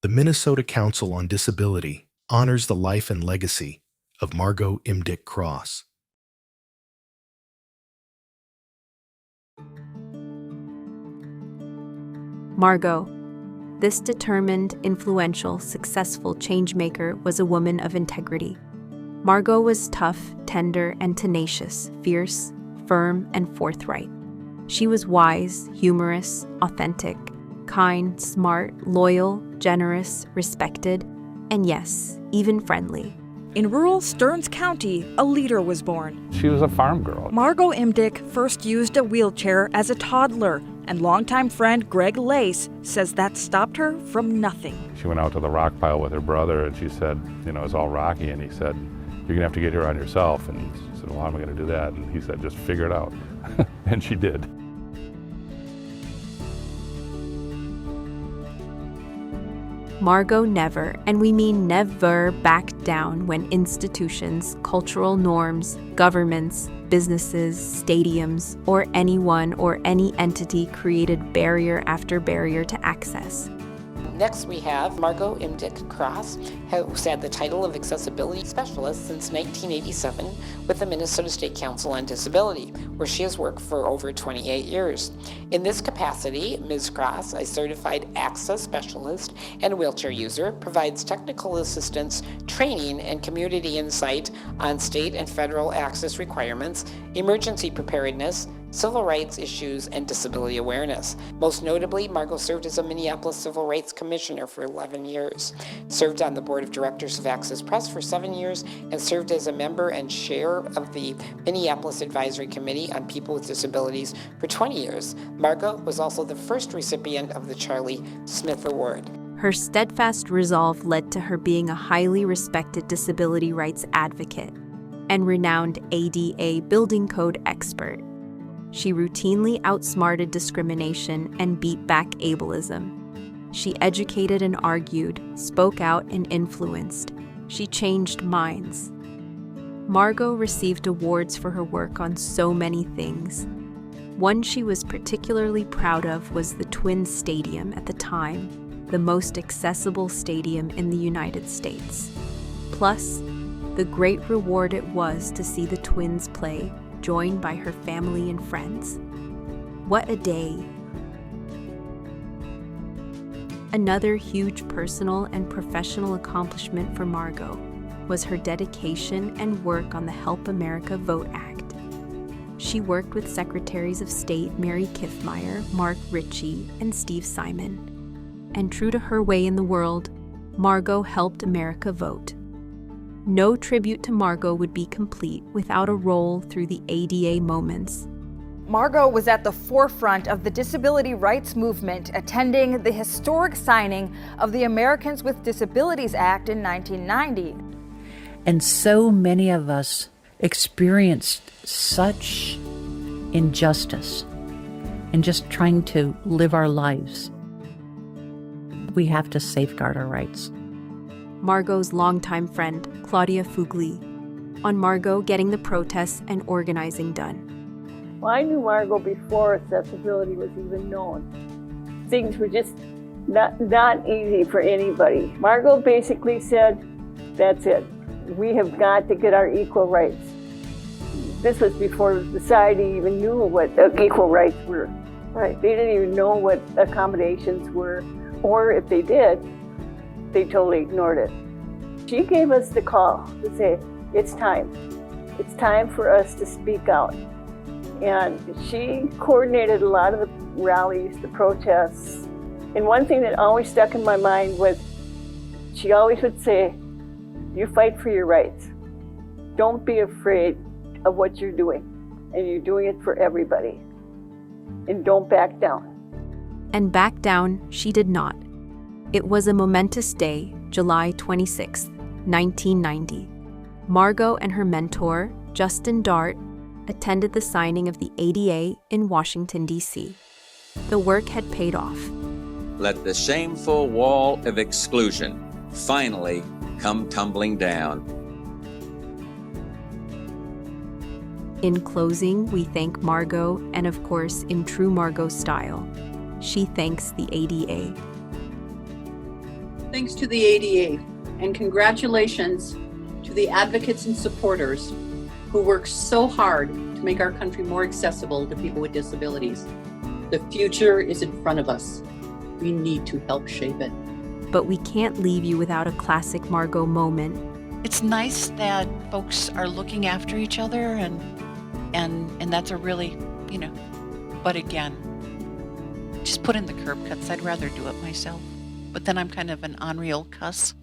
The Minnesota Council on Disability honors the life and legacy of Margot Imdieke Cross. Margot. This determined, influential, successful changemaker was a woman of integrity. Margot was tough, tender, and tenacious, fierce, firm, and forthright. She was wise, humorous, authentic, kind, smart, loyal, generous, respected, and yes, even friendly. In rural Stearns County, a leader was born. She was a farm girl. Margot Imdieke first used a wheelchair as a toddler, and longtime friend Greg Lace says that stopped her from nothing. She went out to the rock pile with her brother, and she said, it's all rocky, and he said, you're gonna have to get here on yourself. And she said, well, how am I gonna do that? And he said, just figure it out. And she did. Margot never, and we mean never, backed down when institutions, cultural norms, governments, businesses, stadiums, or anyone or any entity created barrier after barrier to access. Next we have Margot Imdieke Cross, who's had the title of Accessibility Specialist since 1987 with the Minnesota State Council on Disability, where she has worked for over 28 years. In this capacity, Ms. Cross, a certified access specialist and wheelchair user, provides technical assistance, training, and community insight on state and federal access requirements, emergency preparedness, civil rights issues, and disability awareness. Most notably, Margot served as a Minneapolis Civil Rights Commissioner for 11 years, served on the Board of Directors of Access Press for 7 years, and served as a member and chair of the Minneapolis Advisory Committee on People with Disabilities for 20 years. Margot was also the first recipient of the Charlie Smith Award. Her steadfast resolve led to her being a highly respected disability rights advocate and renowned ADA building code expert. She routinely outsmarted discrimination and beat back ableism. She educated and argued, spoke out and influenced. She changed minds. Margot received awards for her work on so many things. One she was particularly proud of was the Twins Stadium at the time, the most accessible stadium in the United States. Plus, the great reward it was to see the Twins play, joined by her family and friends. What a day! Another huge personal and professional accomplishment for Margot was her dedication and work on the Help America Vote Act. She worked with Secretaries of State Mary Kiffmeyer, Mark Ritchie, and Steve Simon. And true to her way in the world, Margot helped America vote. No tribute to Margot would be complete without a roll through the ADA moments. Margot was at the forefront of the disability rights movement, attending the historic signing of the Americans with Disabilities Act in 1990. And so many of us experienced such injustice in just trying to live our lives. We have to safeguard our rights. Margot's longtime friend, Claudia Fugli, on Margot getting the protests and organizing done. Well, I knew Margot before accessibility was even known. Things were just not easy for anybody. Margot basically said, that's it. We have got to get our equal rights. This was before society even knew what equal rights were. Right? They didn't even know what accommodations were, or if they did, they totally ignored it. She gave us the call to say, it's time. It's time for us to speak out. And she coordinated a lot of the rallies, the protests. And one thing that always stuck in my mind was, she always would say, you fight for your rights. Don't be afraid of what you're doing. And you're doing it for everybody. And don't back down. And back down she did not. It was a momentous day, July 26, 1990. Margot and her mentor, Justin Dart, attended the signing of the ADA in Washington, D.C. The work had paid off. Let the shameful wall of exclusion finally come tumbling down. In closing, we thank Margot, and of course, in true Margot style, she thanks the ADA. Thanks to the ADA, and congratulations to the advocates and supporters who work so hard to make our country more accessible to people with disabilities. The future is in front of us. We need to help shape it. But we can't leave you without a classic Margot moment. It's nice that folks are looking after each other, and that's a really, but again, just put in the curb cuts. I'd rather do it myself. But then I'm kind of an unreal cuss.